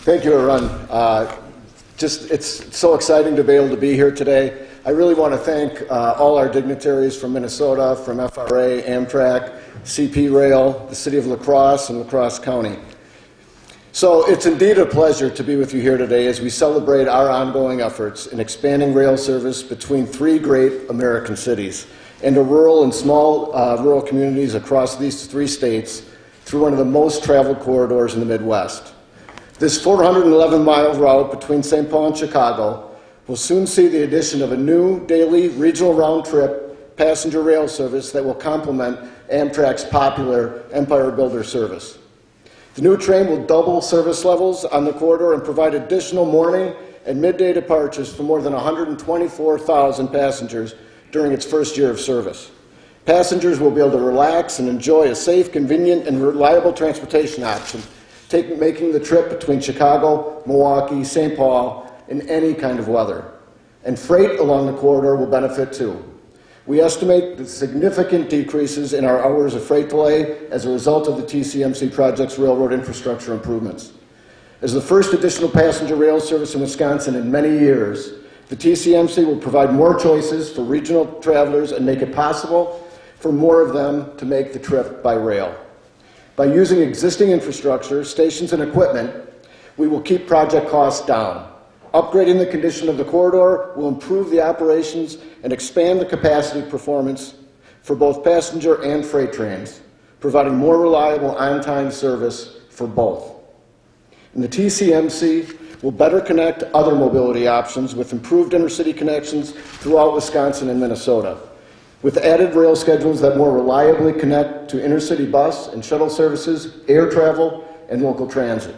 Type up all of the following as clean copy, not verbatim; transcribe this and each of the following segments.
Thank you, Arun. It's so exciting to be able to be here today. I really want to thank all our dignitaries from Minnesota, from FRA, Amtrak, CP Rail, the City of La Crosse, and La Crosse County. So it's indeed a pleasure to be with you here today as we celebrate our ongoing efforts in expanding rail service between three great American cities and to rural and small rural communities across these three states through one of the most traveled corridors in the Midwest. This 411-mile route between St. Paul and Chicago will soon see the addition of a new daily regional round-trip passenger rail service that will complement Amtrak's popular Empire Builder service. The new train will double service levels on the corridor and provide additional morning and midday departures for more than 124,000 passengers during its first year of service. Passengers will be able to relax and enjoy a safe, convenient, and reliable transportation option, making the trip between Chicago, Milwaukee, St. Paul in any kind of weather. And freight along the corridor will benefit too. We estimate the significant decreases in our hours of freight delay as a result of the TCMC project's railroad infrastructure improvements. As the first additional passenger rail service in Wisconsin in many years, the TCMC will provide more choices for regional travelers and make it possible for more of them to make the trip by rail. By using existing infrastructure, stations, and equipment, we will keep project costs down. Upgrading the condition of the corridor will improve the operations and expand the capacity performance for both passenger and freight trains, providing more reliable on-time service for both. And the TCMC will better connect other mobility options with improved intercity connections throughout Wisconsin and Minnesota, with added rail schedules that more reliably connect to intercity bus and shuttle services, air travel, and local transit.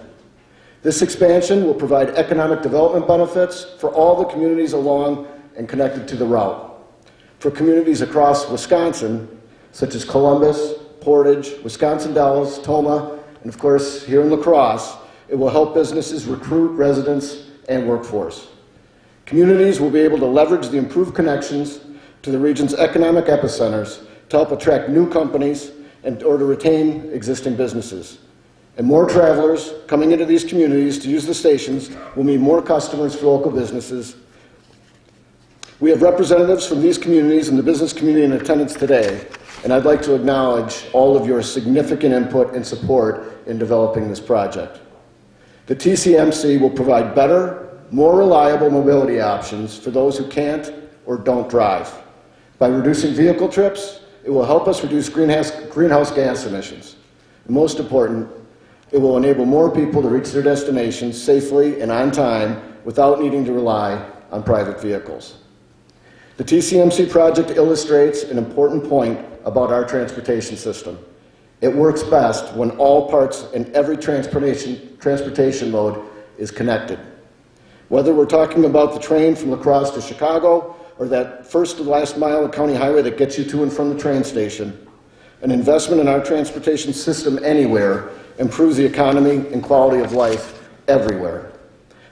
This expansion will provide economic development benefits for all the communities along and connected to the route. For communities across Wisconsin, such as Columbus, Portage, Wisconsin-Dells, Toma, and of course here in La Crosse, it will help businesses recruit residents and workforce. Communities will be able to leverage the improved connections to the region's economic epicenters to help attract new companies and or to retain existing businesses. And more travelers coming into these communities to use the stations will mean more customers for local businesses. We have representatives from these communities and the business community in attendance today, and I'd like to acknowledge all of your significant input and support in developing this project. The TCMC will provide better, more reliable mobility options for those who can't or don't drive. By reducing vehicle trips, it will help us reduce greenhouse gas emissions. And most important, it will enable more people to reach their destinations safely and on time without needing to rely on private vehicles. The TCMC project illustrates an important point about our transportation system. It works best when all parts and every transportation mode is connected. Whether we're talking about the train from La Crosse to Chicago or that first to last mile of county highway that gets you to and from the train station, an investment in our transportation system anywhere improves the economy and quality of life everywhere.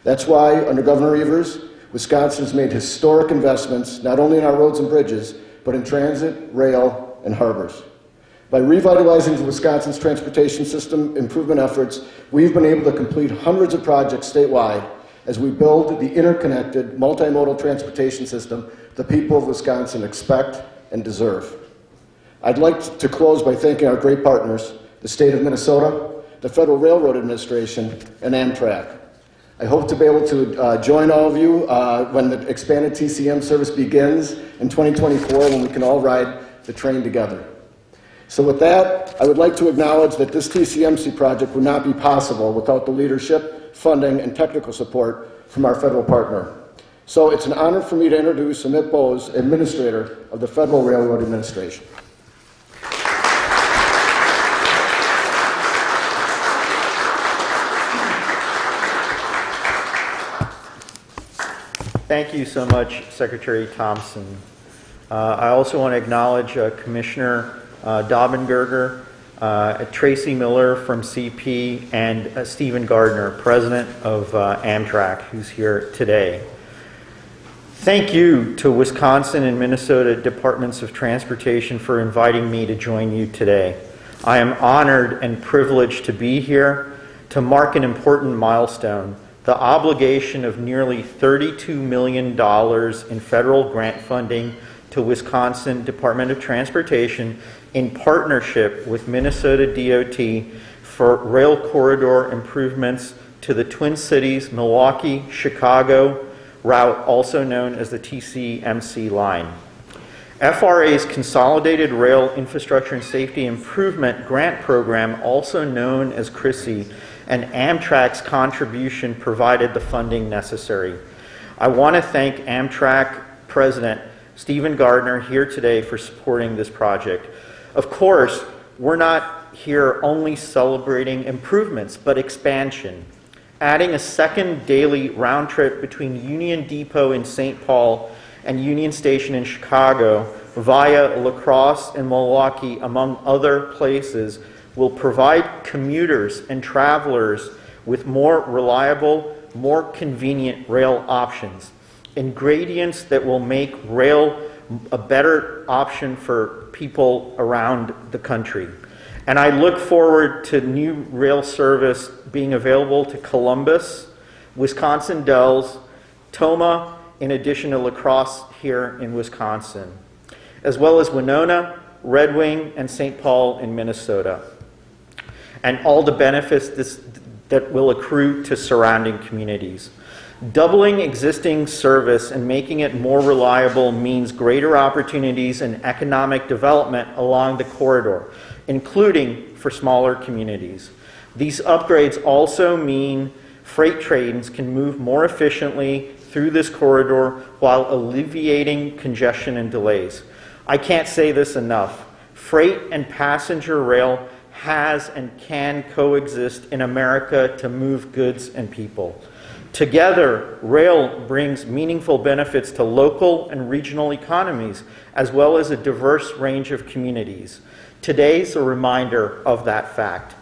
That's why, under Governor Evers, Wisconsin has made historic investments not only in our roads and bridges, but in transit, rail, and harbors. By revitalizing Wisconsin's transportation system improvement efforts, we've been able to complete hundreds of projects statewide as we build the interconnected, multimodal transportation system the people of Wisconsin expect and deserve. I'd like to close by thanking our great partners, the state of Minnesota, the Federal Railroad Administration, and Amtrak. I hope to be able to join all of you when the expanded TCM service begins in 2024, when we can all ride the train together. So with that, I would like to acknowledge that this TCMC project would not be possible without the leadership, funding, and technical support from our federal partner. So it's an honor for me to introduce Amit Bose, Administrator of the Federal Railroad Administration. Thank you so much, Secretary Thompson. I also want to acknowledge Commissioner Daubenberger, Tracy Miller from CP, and Stephen Gardner, President of Amtrak, who's here today. Thank you to Wisconsin and Minnesota Departments of Transportation for inviting me to join you today. I am honored and privileged to be here to mark an important milestone, the obligation of nearly $32 million in federal grant funding to Wisconsin Department of Transportation in partnership with Minnesota DOT for rail corridor improvements to the Twin Cities Milwaukee Chicago route, also known as the TCMC line. FRA's Consolidated Rail Infrastructure and Safety Improvement Grant Program, also known as CRISI, and Amtrak's contribution provided the funding necessary. I want to thank Amtrak President Stephen Gardner here today for supporting this project. Of course, we're not here only celebrating improvements, but expansion. Adding a second daily round trip between Union Depot in St. Paul and Union Station in Chicago via La Crosse and Milwaukee, among other places, will provide commuters and travelers with more reliable, more convenient rail options, ingredients that will make rail a better option for people around the country. And I look forward to new rail service being available to Columbus, Wisconsin Dells, Toma, in addition to La Crosse here in Wisconsin, as well as Winona, Red Wing, and St. Paul in Minnesota, and all the benefits that will accrue to surrounding communities. Doubling existing service and making it more reliable means greater opportunities and economic development along the corridor, including for smaller communities. These upgrades also mean freight trains can move more efficiently through this corridor while alleviating congestion and delays. I can't say this enough. Freight and passenger rail has and can coexist in America to move goods and people. Together, rail brings meaningful benefits to local and regional economies, as well as a diverse range of communities. Today's a reminder of that fact.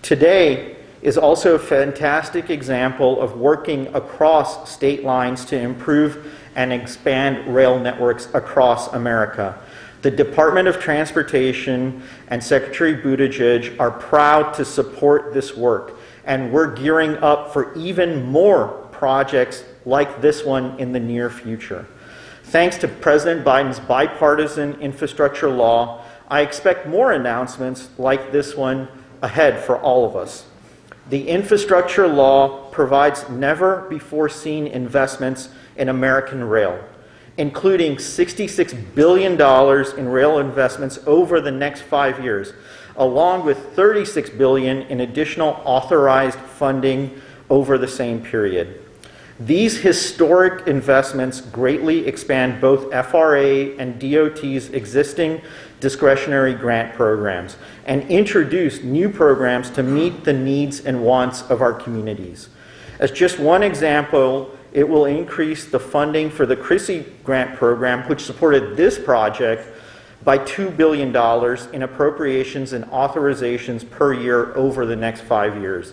Today is also a fantastic example of working across state lines to improve and expand rail networks across America. The Department of Transportation and Secretary Buttigieg are proud to support this work, and we're gearing up for even more projects like this one in the near future. Thanks to President Biden's bipartisan infrastructure law, I expect more announcements like this one ahead for all of us. The infrastructure law provides never-before-seen investments in American rail, including $66 billion in rail investments over the next 5 years, along with $36 billion in additional authorized funding over the same period. These historic investments greatly expand both FRA and DOT's existing discretionary grant programs and introduce new programs to meet the needs and wants of our communities. As just one example, it will increase the funding for the CRISI grant program, which supported this project, by $2 billion in appropriations and authorizations per year over the next 5 years.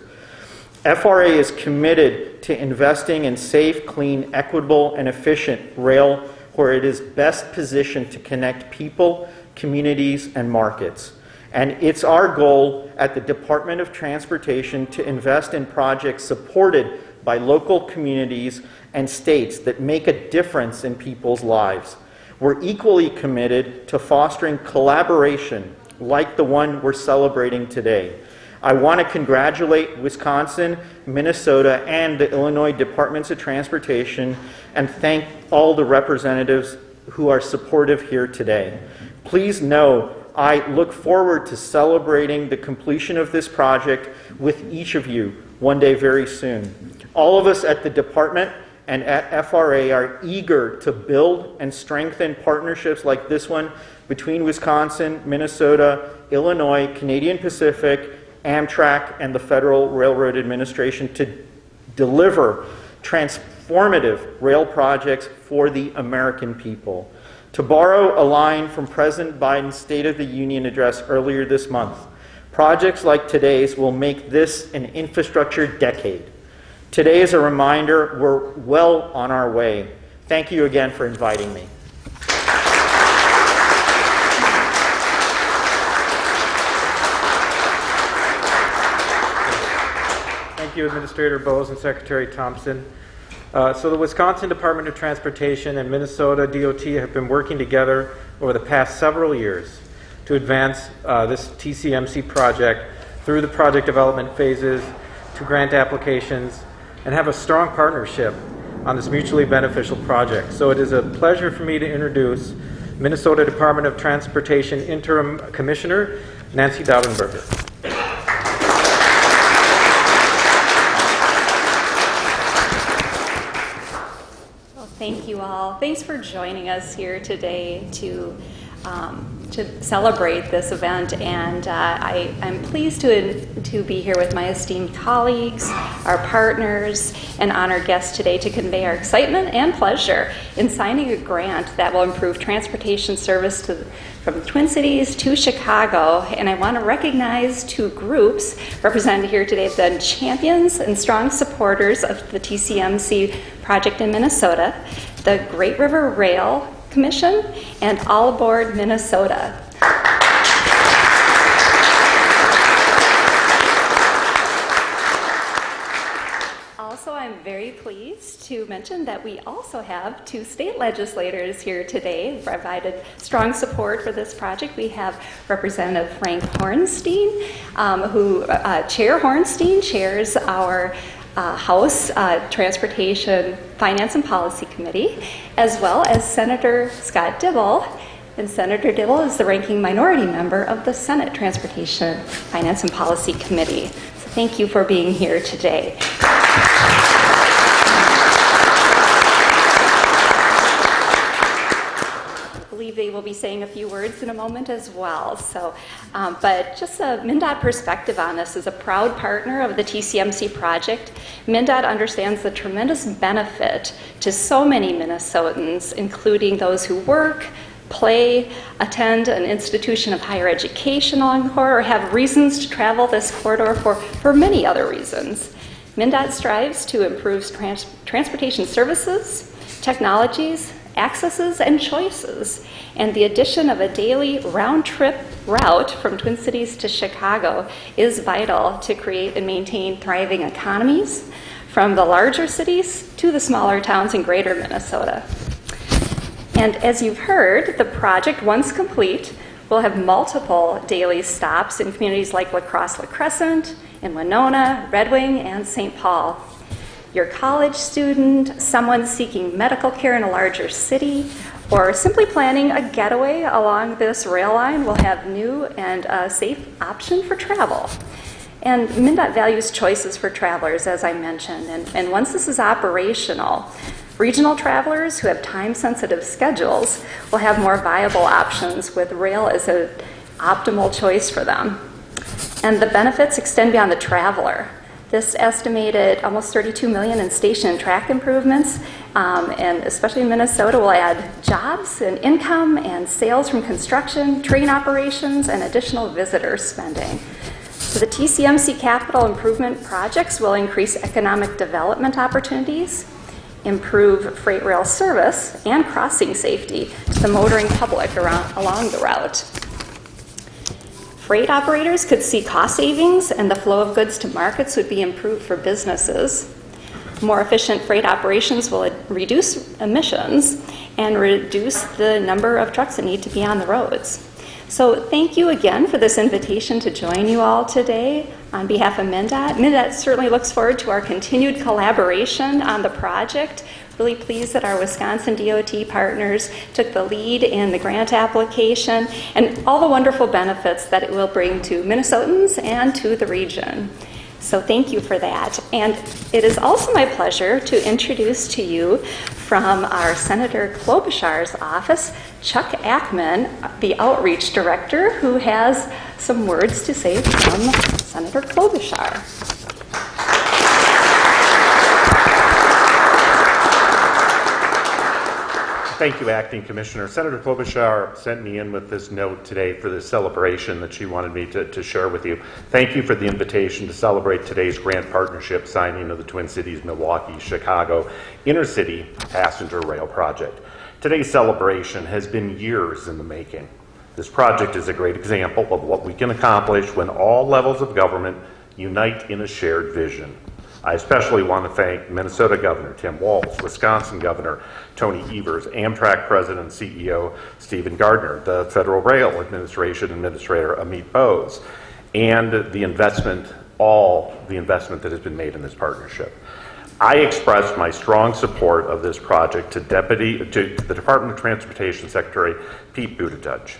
FRA is committed to investing in safe, clean, equitable, and efficient rail where it is best positioned to connect people, communities, and markets. And it's our goal at the Department of Transportation to invest in projects supported by local communities and states that make a difference in people's lives. We're equally committed to fostering collaboration like the one we're celebrating today. I want to congratulate Wisconsin, Minnesota, and the Illinois Departments of Transportation and thank all the representatives who are supportive here today. Please know I look forward to celebrating the completion of this project with each of you one day very soon. All of us at the department and at FRA are eager to build and strengthen partnerships like this one between Wisconsin, Minnesota, Illinois, Canadian Pacific, Amtrak, and the Federal Railroad Administration to deliver transformative rail projects for the American people. To borrow a line from President Biden's State of the Union address earlier this month, projects like today's will make this an infrastructure decade. Today is a reminder we're well on our way. Thank you again for inviting me. Thank you, Administrator Bowes and Secretary Thompson. So the Wisconsin Department of Transportation and Minnesota DOT have been working together over the past several years to advance this TCMC project through the project development phases to grant applications and have a strong partnership on this mutually beneficial project. So it is a pleasure for me to introduce Minnesota Department of Transportation Interim Commissioner Nancy Daubenberger. Well, thank you all. Thanks for joining us here today to celebrate this event, and I'm pleased to be here with my esteemed colleagues, our partners, and honored guests today to convey our excitement and pleasure in signing a grant that will improve transportation service from Twin Cities to Chicago. And I want to recognize two groups represented here today that have been champions and strong supporters of the TCMC project in Minnesota: the Great River Rail Commission and All Aboard Minnesota. Also, I'm very pleased to mention that we also have two state legislators here today who provided strong support for this project. We have Representative Frank Hornstein, Chair Hornstein chairs our House Transportation, Finance and Policy Committee, as well as Senator Scott Dibble. And Senator Dibble is the ranking minority member of the Senate Transportation, Finance and Policy Committee. So thank you for being here today. They will be saying a few words in a moment as well. So, but just a MnDOT perspective on this. As a proud partner of the TCMC project, MnDOT understands the tremendous benefit to so many Minnesotans, including those who work, play, attend an institution of higher education along the corridor, or have reasons to travel this corridor for many other reasons. MnDOT strives to improve transportation services, technologies, accesses, and choices. And the addition of a daily round-trip route from Twin Cities to Chicago is vital to create and maintain thriving economies from the larger cities to the smaller towns in greater Minnesota. And as you've heard, the project, once complete, will have multiple daily stops in communities like La Crosse, La Crescent, in Winona, Red Wing, and St. Paul. Your college student, someone seeking medical care in a larger city, or simply planning a getaway along this rail line will have new and safe option for travel. And MnDOT values choices for travelers, as I mentioned, and once this is operational, regional travelers who have time-sensitive schedules will have more viable options with rail as an optimal choice for them. And the benefits extend beyond the traveler. This estimated almost $32 million in station and track improvements, and especially in Minnesota, will add jobs and income and sales from construction, train operations, and additional visitor spending. So the TCMC capital improvement projects will increase economic development opportunities, improve freight rail service, and crossing safety to the motoring public along the route. Freight operators could see cost savings, and the flow of goods to markets would be improved for businesses. More efficient freight operations will reduce emissions and reduce the number of trucks that need to be on the roads. So thank you again for this invitation to join you all today on behalf of MnDOT. MnDOT certainly looks forward to our continued collaboration on the project. Really pleased that our Wisconsin DOT partners took the lead in the grant application and all the wonderful benefits that it will bring to Minnesotans and to the region. So thank you for that. And it is also my pleasure to introduce to you from our Senator Klobuchar's office, Chuck Ackman, the Outreach Director, who has some words to say from Senator Klobuchar. Thank you, Acting Commissioner. Senator Klobuchar sent me in with this note today for this celebration that she wanted me to share with you. Thank you for the invitation to celebrate today's grant partnership signing of the Twin Cities Milwaukee Chicago Intercity Passenger Rail Project. Today's celebration has been years in the making. This project is a great example of what we can accomplish when all levels of government unite in a shared vision. I especially want to thank Minnesota Governor Tim Walz, Wisconsin Governor Tony Evers, Amtrak President and CEO Stephen Gardner, the Federal Rail Administration Administrator Amit Bose, and all the investment that has been made in this partnership. I expressed my strong support of this project to the Department of Transportation Secretary Pete Buttigieg.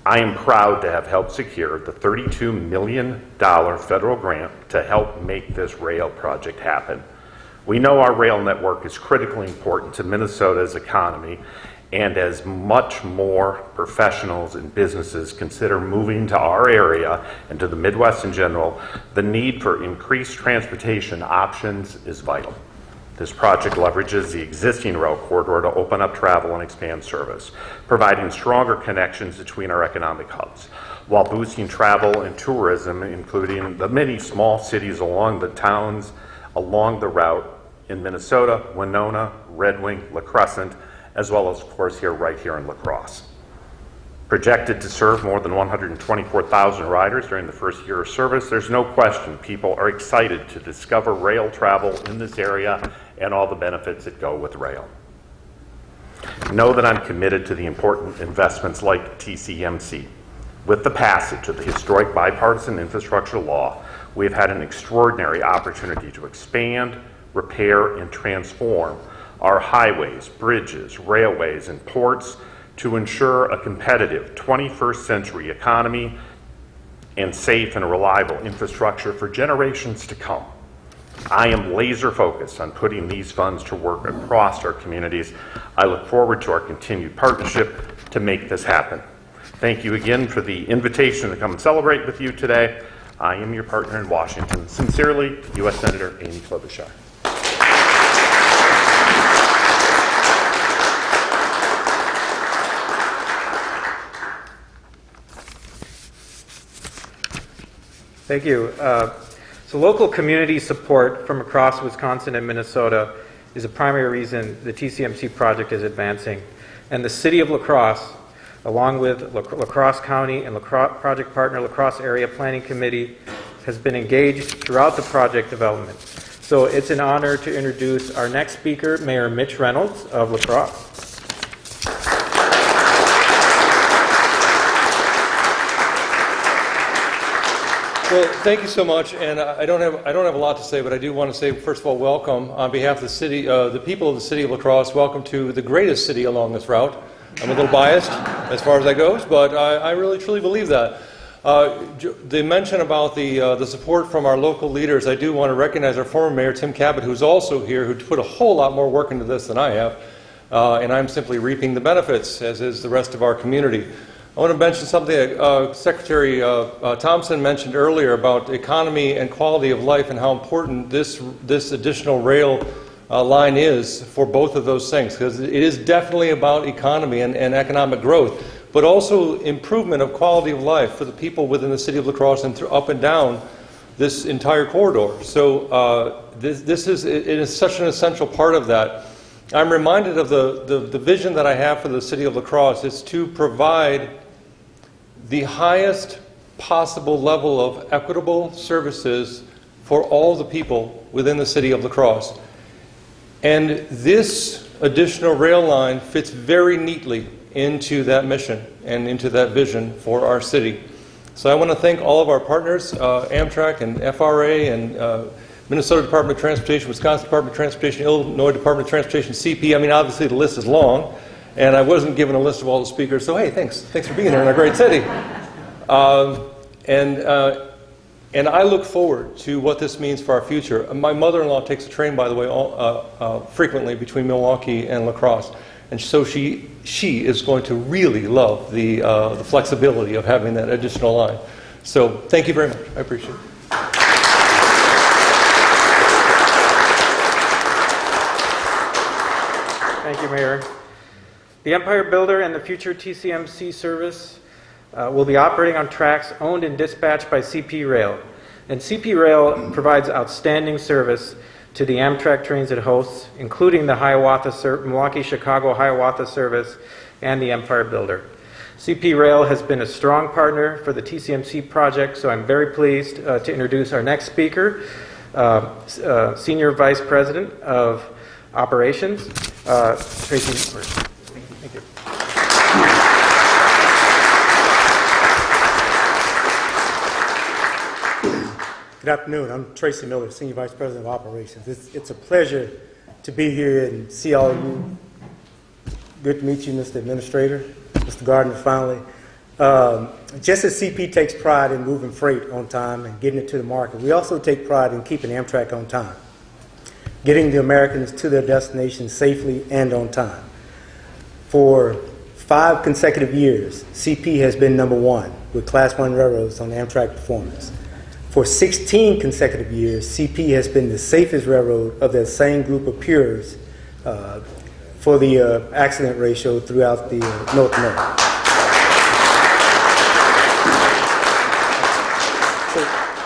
I am proud to have helped secure the $32 million federal grant to help make this rail project happen. We know our rail network is critically important to Minnesota's economy, and as much more professionals and businesses consider moving to our area and to the Midwest in general, the need for increased transportation options is vital. This project leverages the existing rail corridor to open up travel and expand service, providing stronger connections between our economic hubs, while boosting travel and tourism, including the many small cities along the towns along the route in Minnesota, Winona, Red Wing, La Crescent, as well as, of course, right here in La Crosse. Projected to serve more than 124,000 riders during the first year of service, there's no question people are excited to discover rail travel in this area and all the benefits that go with rail. Know that I'm committed to the important investments like TCMC. With the passage of the historic bipartisan infrastructure law, we've had an extraordinary opportunity to expand, repair, and transform our highways, bridges, railways, and ports to ensure a competitive 21st century economy and safe and reliable infrastructure for generations to come. I am laser focused on putting these funds to work across our communities. I look forward to our continued partnership to make this happen. Thank you again for the invitation to come and celebrate with you today. I am your partner in Washington. Sincerely, U.S. Senator Amy Klobuchar. Thank you. So local community support from across Wisconsin and Minnesota is a primary reason the TCMC project is advancing. And the City of La Crosse, along with La Crosse County and project partner La Crosse Area Planning Committee, has been engaged throughout the project development. So it's an honor to introduce our next speaker, Mayor Mitch Reynolds of La Crosse. Well, thank you so much, and I don't have a lot to say, but I do want to say, first of all, welcome on behalf of the city, the people of the City of La Crosse. Welcome to the greatest city along this route. I'm a little biased as far as that goes, but I really truly believe that. The mention about the support from our local leaders, I do want to recognize our former mayor Tim Cabot, who's also here, who put a whole lot more work into this than I have, and I'm simply reaping the benefits, as is the rest of our community. I want to mention something that Secretary Thompson mentioned earlier about economy and quality of life and how important this additional rail line is for both of those things, because it is definitely about economy and economic growth, but also improvement of quality of life for the people within the City of La Crosse and up and down this entire corridor. So it is such an essential part of that. I'm reminded of the vision that I have for the City of La Crosse is to provide the highest possible level of equitable services for all the people within the City of La Crosse. And this additional rail line fits very neatly into that mission and into that vision for our city. So I want to thank all of our partners, Amtrak and FRA and Minnesota Department of Transportation, Wisconsin Department of Transportation, Illinois Department of Transportation, CP. I mean, obviously the list is long, and I wasn't given a list of all the speakers, so hey, thanks for being here in our great city. And I look forward to what this means for our future. My mother-in-law takes a train, by the way, frequently between Milwaukee and La Crosse, and so she is going to really love the flexibility of having that additional line. So thank you very much. I appreciate it. Thank you, Mayor. The Empire Builder and the future TCMC service will be operating on tracks owned and dispatched by CP Rail. And CP Rail provides outstanding service to the Amtrak trains it hosts, including the Milwaukee-Chicago-Hiawatha service and the Empire Builder. CP Rail has been a strong partner for the TCMC project, so I'm very pleased to introduce our next speaker, Senior Vice President of Operations, Tracy. Thank you. Good afternoon. I'm Tracy Miller, Senior Vice President of Operations. It's a pleasure to be here and see all of you. Good to meet you, Mr. Administrator, Mr. Gardner, finally. Just as CP takes pride in moving freight on time and getting it to the market, we also take pride in keeping Amtrak on time, getting the Americans to their destination safely and on time. For 5 consecutive years, CP has been #1 with Class 1 railroads on Amtrak performance. For 16 consecutive years, CP has been the safest railroad of that same group of peers for the accident ratio throughout the North America. So,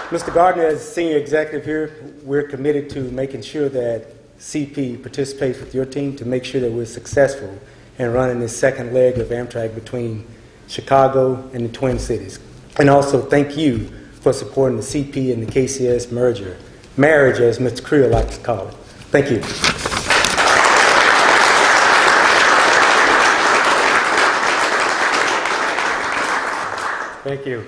Mr. Gardner, as senior executive here, we're committed to making sure that CP participates with your team to make sure that we're successful in running this second leg of Amtrak between Chicago and the Twin Cities. And also thank you for supporting the CP and the KCS marriage, as Mr. Creel likes to call it. Thank you. Thank you.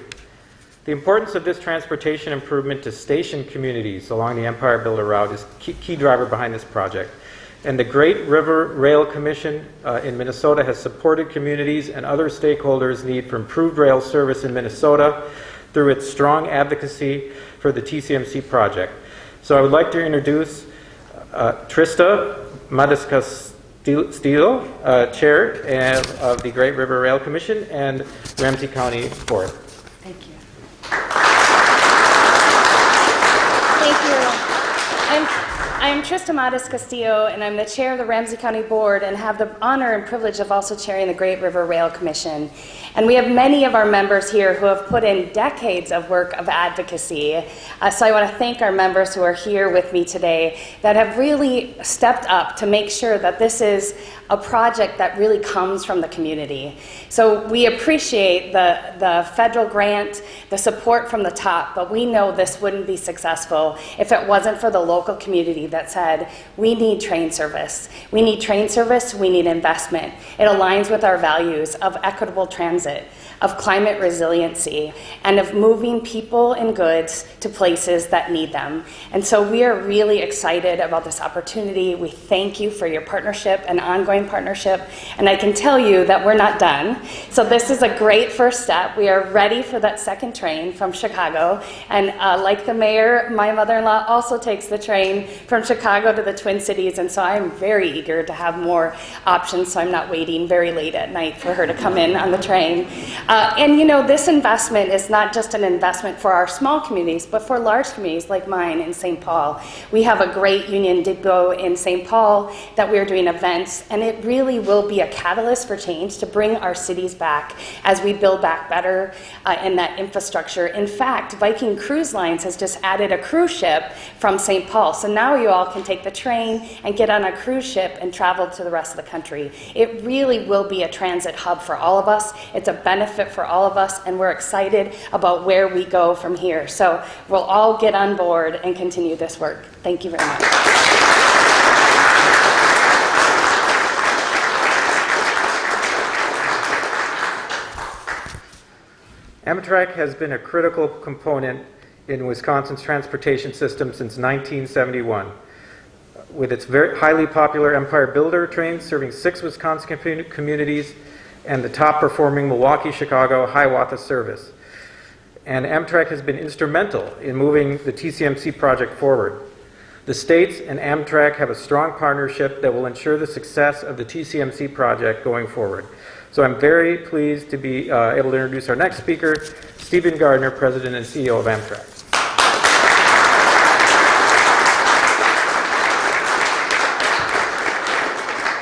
The importance of this transportation improvement to station communities along the Empire Builder route is key driver behind this project. And the Great River Rail Commission in Minnesota has supported communities and other stakeholders' need for improved rail service in Minnesota through its strong advocacy for the TCMC project. So I would like to introduce Trista Madiscastillo, Chair of the Great River Rail Commission and Ramsey County Board. Thank you. Thank you. I'm Trista Matas Castillo, and I'm the chair of the Ramsey County Board and have the honor and privilege of also chairing the Great River Rail Commission. And we have many of our members here who have put in decades of work of advocacy. So I want to thank our members who are here with me today that have really stepped up to make sure that this is a project that really comes from the community. So we appreciate the federal grant, the support from the top, but we know this wouldn't be successful if it wasn't for the local community that said, we need train service. We need train service, we need investment. It aligns with our values of equitable transit, of climate resiliency, and of moving people and goods to places that need them. And so we are really excited about this opportunity. We thank you for your partnership and ongoing partnership, and I can tell you that we're not done. So this is a great first step. We are ready for that second train from Chicago, and like the mayor, my mother-in-law also takes the train from Chicago to the Twin Cities, and so I'm very eager to have more options, so I'm not waiting very late at night for her to come in on the train. And you know, this investment is not just an investment for our small communities, but for large communities like mine in St. Paul. We have a great Union Depot in St. Paul that we're doing events, and it really will be a catalyst for change to bring our cities back as we build back better in that infrastructure. In fact, Viking Cruise Lines has just added a cruise ship from St. Paul. So now you all can take the train and get on a cruise ship and travel to the rest of the country. It really will be a transit hub for all of us. It's a benefit for all of us, and we're excited about where we go from here. So we'll all get on board and continue this work. Thank you very much. Amtrak has been a critical component in Wisconsin's transportation system since 1971. With its very highly popular Empire Builder trains serving 6 Wisconsin communities and the top performing Milwaukee, Chicago, Hiawatha service. And Amtrak has been instrumental in moving the TCMC project forward. The states and Amtrak have a strong partnership that will ensure the success of the TCMC project going forward. So I'm very pleased to be able to introduce our next speaker, Stephen Gardner, President and CEO of Amtrak.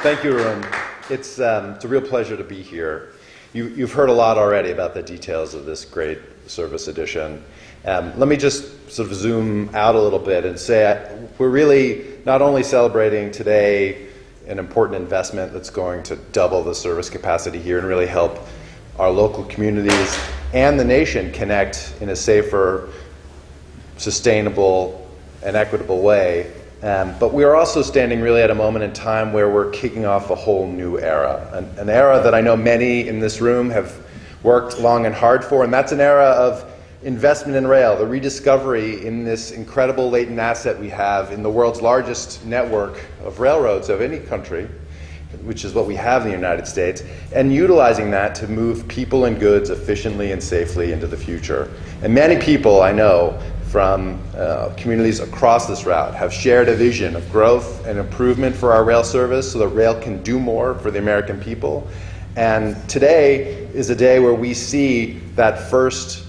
Thank you, Arun. It's a real pleasure to be here. You've heard a lot already about the details of this great service addition. Let me just sort of zoom out a little bit and say we're really not only celebrating today an important investment that's going to double the service capacity here and really help our local communities and the nation connect in a safer, sustainable, and equitable way. But we are also standing really at a moment in time where we're kicking off a whole new era, an era that I know many in this room have worked long and hard for, and that's an era of investment in rail, the rediscovery in this incredible latent asset we have in the world's largest network of railroads of any country, which is what we have in the United States, and utilizing that to move people and goods efficiently and safely into the future. And many people I know from communities across this route have shared a vision of growth and improvement for our rail service so that rail can do more for the American people. And today is a day where we see that first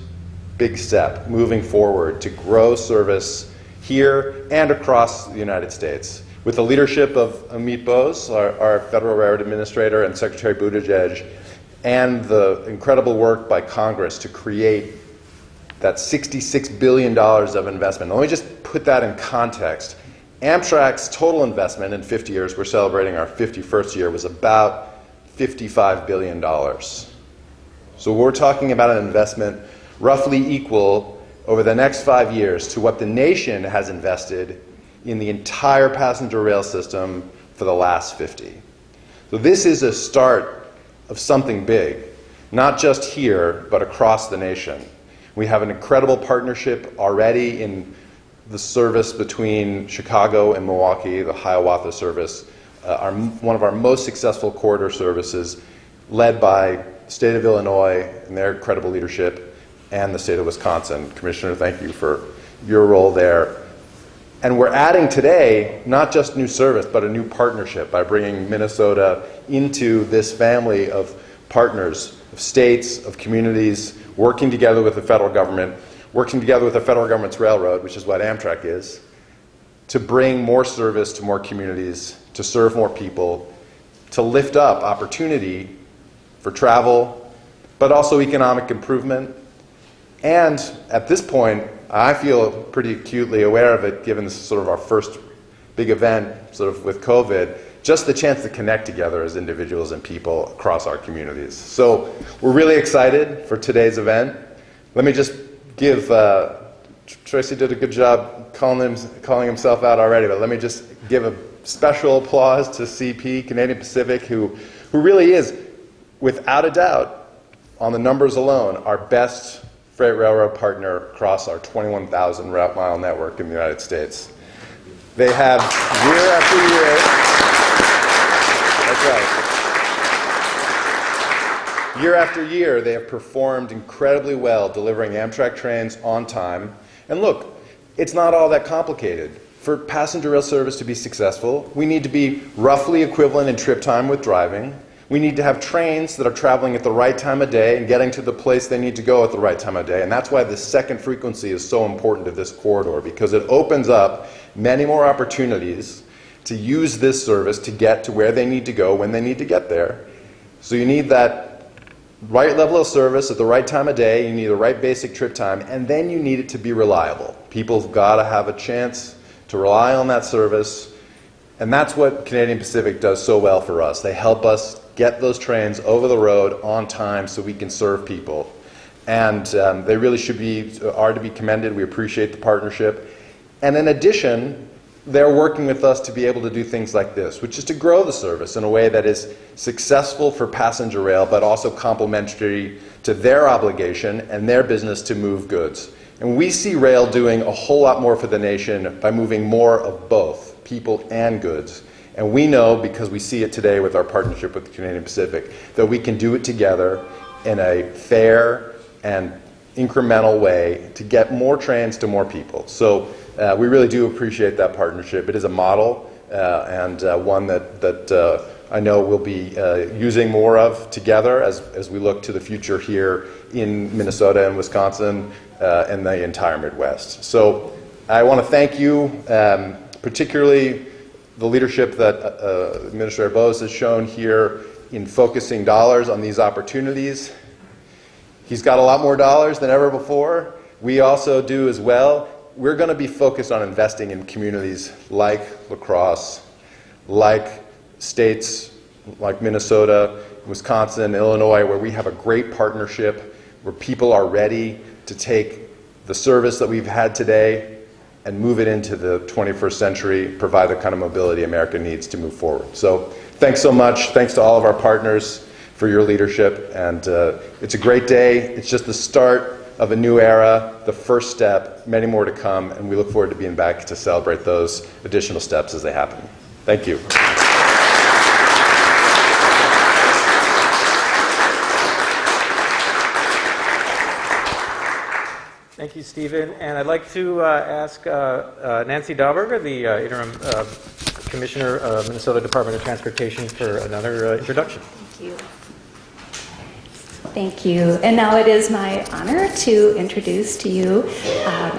big step moving forward to grow service here and across the United States. With the leadership of Amit Bose, our Federal Railroad Administrator, and Secretary Buttigieg, and the incredible work by Congress to create that $66 billion of investment. Let me just put that in context. Amtrak's total investment in 50 years, we're celebrating our 51st year, was about $55 billion. So we're talking about an investment roughly equal over the next 5 years to what the nation has invested in the entire passenger rail system for the last 50. So this is a start of something big, not just here, but across the nation. We have an incredible partnership already in the service between Chicago and Milwaukee, the Hiawatha service, one of our most successful corridor services, led by the state of Illinois and their incredible leadership, and the state of Wisconsin. Commissioner, thank you for your role there. And we're adding today not just new service, but a new partnership by bringing Minnesota into this family of partners, of states, of communities, working together with the federal government, working together with the federal government's railroad, which is what Amtrak is, to bring more service to more communities, to serve more people, to lift up opportunity for travel, but also economic improvement. And at this point, I feel pretty acutely aware of it, given this is sort of our first big event sort of with COVID, just the chance to connect together as individuals and people across our communities. So we're really excited for today's event. Let me just give, Tracy did a good job calling himself out already, but let me just give a special applause to CP, Canadian Pacific, who really is, without a doubt, on the numbers alone, our best freight railroad partner across our 21,000 route mile network in the United States. They have year after year, that's right, year after year they have performed incredibly well delivering Amtrak trains on time. And look, it's not all that complicated. For passenger rail service to be successful, we need to be roughly equivalent in trip time with driving. We need to have trains that are traveling at the right time of day and getting to the place they need to go at the right time of day. And that's why the second frequency is so important to this corridor, because it opens up many more opportunities to use this service to get to where they need to go when they need to get there. So you need that right level of service at the right time of day, you need the right basic trip time, and then you need it to be reliable. People have got to have a chance to rely on that service. And that's what Canadian Pacific does so well for us. They help us get those trains over the road on time so we can serve people. And they really are to be commended. We appreciate the partnership. And in addition, they're working with us to be able to do things like this, which is to grow the service in a way that is successful for passenger rail, but also complementary to their obligation and their business to move goods. And we see rail doing a whole lot more for the nation by moving more of both, people and goods. And we know, because we see it today with our partnership with the Canadian Pacific, that we can do it together in a fair and incremental way to get more trains to more people. So we really do appreciate that partnership. It is a model and one that I know we'll be using more of together as we look to the future here in Minnesota and Wisconsin and the entire Midwest. So I want to thank you, particularly the leadership that Administrator Bose has shown here in focusing dollars on these opportunities. He's got a lot more dollars than ever before. We also do as well. We're going to be focused on investing in communities like La Crosse, like states like Minnesota, Wisconsin, Illinois, where we have a great partnership, where people are ready to take the service that we've had today and move it into the 21st century, provide the kind of mobility America needs to move forward. So thanks so much. Thanks to all of our partners for your leadership. And it's a great day. It's just the start of a new era, the first step, many more to come, and we look forward to being back to celebrate those additional steps as they happen. Thank you. Thank you, Stephen. And I'd like to ask Nancy Dauberger, the interim commissioner of Minnesota Department of Transportation, for another introduction. Thank you. Thank you. And now it is my honor to introduce to you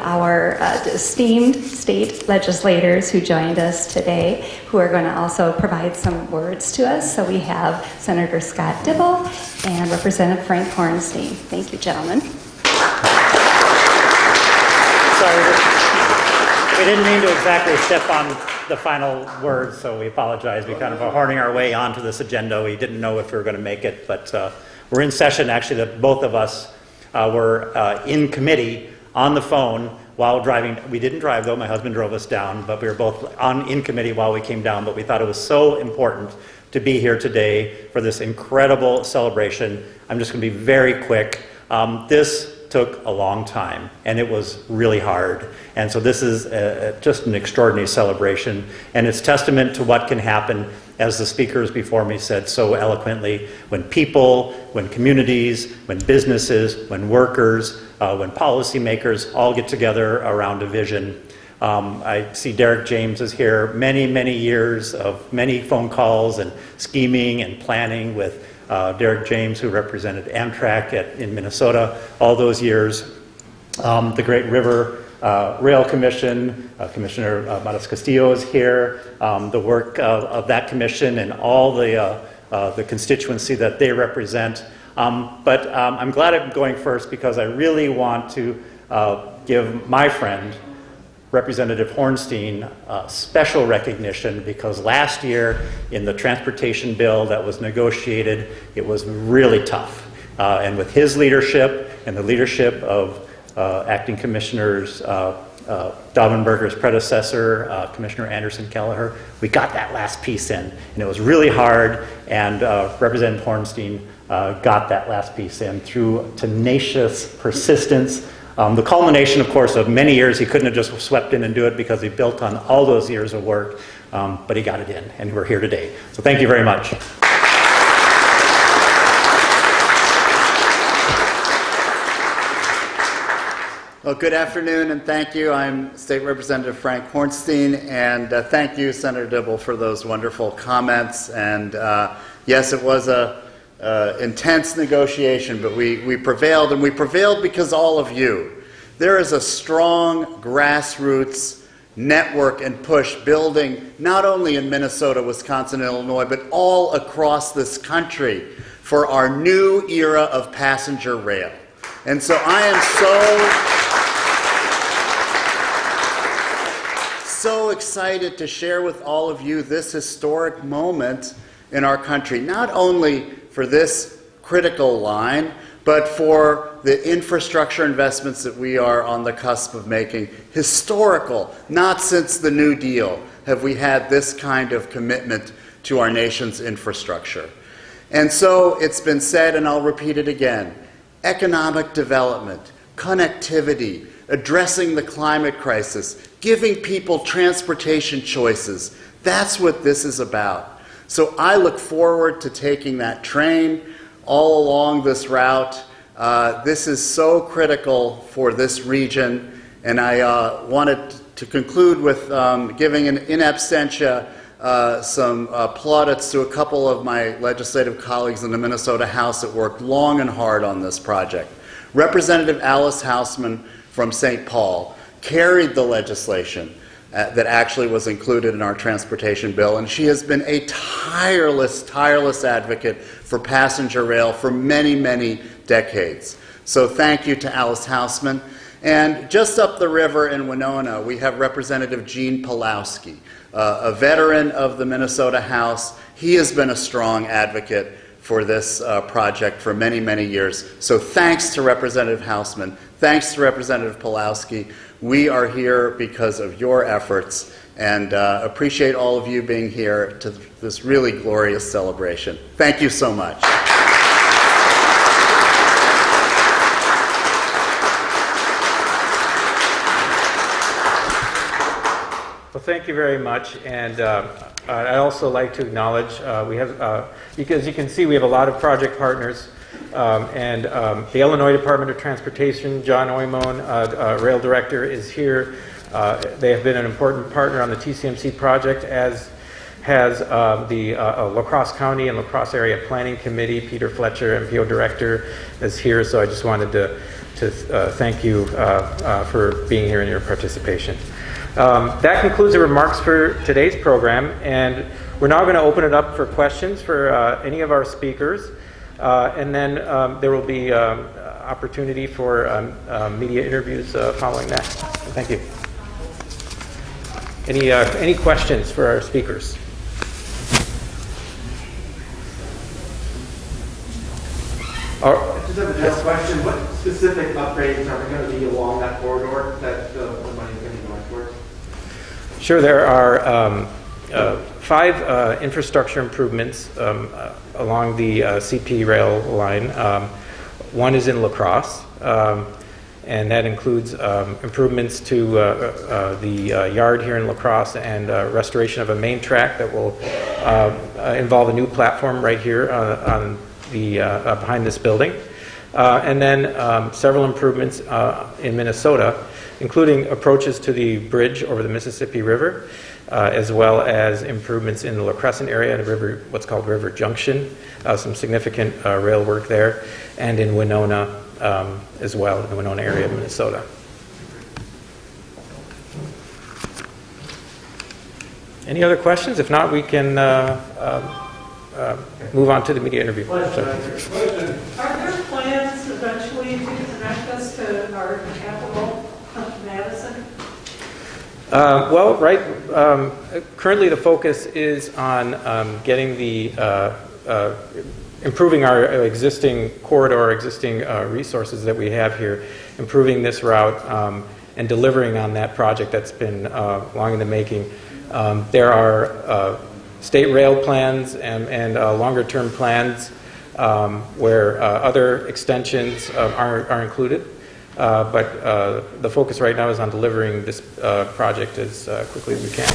our esteemed state legislators who joined us today, who are going to also provide some words to us. So we have Senator Scott Dibble and Representative Frank Hornstein. Thank you, gentlemen. Sorry, we didn't mean to exactly step on the final words, so we apologize. We kind of are horning our way onto this agenda. We didn't know if we were going to make it, but we're in session. Actually, both of us were in committee on the phone while driving. We didn't drive, though. My husband drove us down, but we were both in committee while we came down. But we thought it was so important to be here today for this incredible celebration. I'm just going to be very quick. This took a long time, and it was really hard. And so this is just an extraordinary celebration, and it's testament to what can happen, as the speakers before me said so eloquently, when people, when communities, when businesses, when workers, when policymakers all get together around a vision. I see Derek James is here. Many, many years of many phone calls and scheming and planning with Derek James, who represented Amtrak in Minnesota all those years. The Great River Rail Commission, Commissioner Matas Castillo is here. The work of that commission and all the constituency that they represent. But I'm glad I'm going first because I really want to give my friend, Representative Hornstein, special recognition, because last year in the transportation bill that was negotiated, it was really tough. And with his leadership and the leadership of Acting Commissioners Daubenberger's predecessor, Commissioner Anderson Kelleher, we got that last piece in. And it was really hard, and Representative Hornstein got that last piece in through tenacious persistence. The culmination, of course, of many years. He couldn't have just swept in and do it because he built on all those years of work, but he got it in, and we're here today. So thank you very much. Well, good afternoon, and thank you. I'm State Representative Frank Hornstein, and thank you, Senator Dibble, for those wonderful comments. And yes, it was a intense negotiation, but we prevailed, and we prevailed because all of you. There is a strong grassroots network and push building not only in Minnesota, Wisconsin, and Illinois, but all across this country for our new era of passenger rail. And so I am so excited to share with all of you this historic moment in our country, not only for this critical line, but for the infrastructure investments that we are on the cusp of making. Historical. Not since the New Deal have we had this kind of commitment to our nation's infrastructure. And so it's been said, and I'll repeat it again, economic development, connectivity, addressing the climate crisis, giving people transportation choices. That's what this is about. So I look forward to taking that train all along this route. This is so critical for this region, and I wanted to conclude with giving an in absentia some plaudits to a couple of my legislative colleagues in the Minnesota House that worked long and hard on this project. Representative Alice Hausman from St. Paul carried the legislation that actually was included in our transportation bill, and she has been a tireless advocate for passenger rail for many, many decades. So thank you to Alice Hausman. And just up the river in Winona, we have Representative Gene Pawlowski, a veteran of the Minnesota House. He has been a strong advocate for this project for many, many years. So thanks to Representative Hausman. Thanks to Representative Pawlowski. We are here because of your efforts, and appreciate all of you being here to this really glorious celebration. Thank you so much. Well, thank you very much, and I'd also like to acknowledge we have, because you can see we have a lot of project partners, and the Illinois Department of Transportation, John Oimone, Rail Director, is here. They have been an important partner on the TCMC project, as has the La Crosse County and La Crosse Area Planning Committee. Peter Fletcher, MPO Director, is here, so I just wanted to thank you for being here and your participation. That concludes the remarks for today's program, and we're now going to open it up for questions for any of our speakers, and then there will be opportunity for media interviews following that. Thank you. Any questions for our speakers? I just have a general question. What specific upgrades are going to be along that corridor that the money is going to be going towards? Sure. There are 5 infrastructure improvements along the CP rail line. One is in La Crosse, and that includes improvements to the yard here in La Crosse and restoration of a main track that will involve a new platform right here on the behind this building, and then several improvements in Minnesota, including approaches to the bridge over the Mississippi River, as well as improvements in the La Crescent area and river, what's called River Junction, some significant rail work there, and in Winona as well, in the Winona area of Minnesota. Any other questions? If not, we can move on to the media interview. Are there plans eventually to connect us to our capital, Madison? Well, right. Currently, the focus is on getting the improving our existing corridor, existing resources that we have here, improving this route, and delivering on that project that's been long in the making. There are state rail plans and longer-term plans where other extensions are included. But the focus right now is on delivering this project as quickly as we can.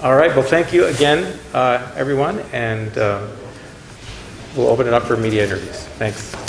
All right. Well, thank you again, everyone, and we'll open it up for media interviews. Thanks.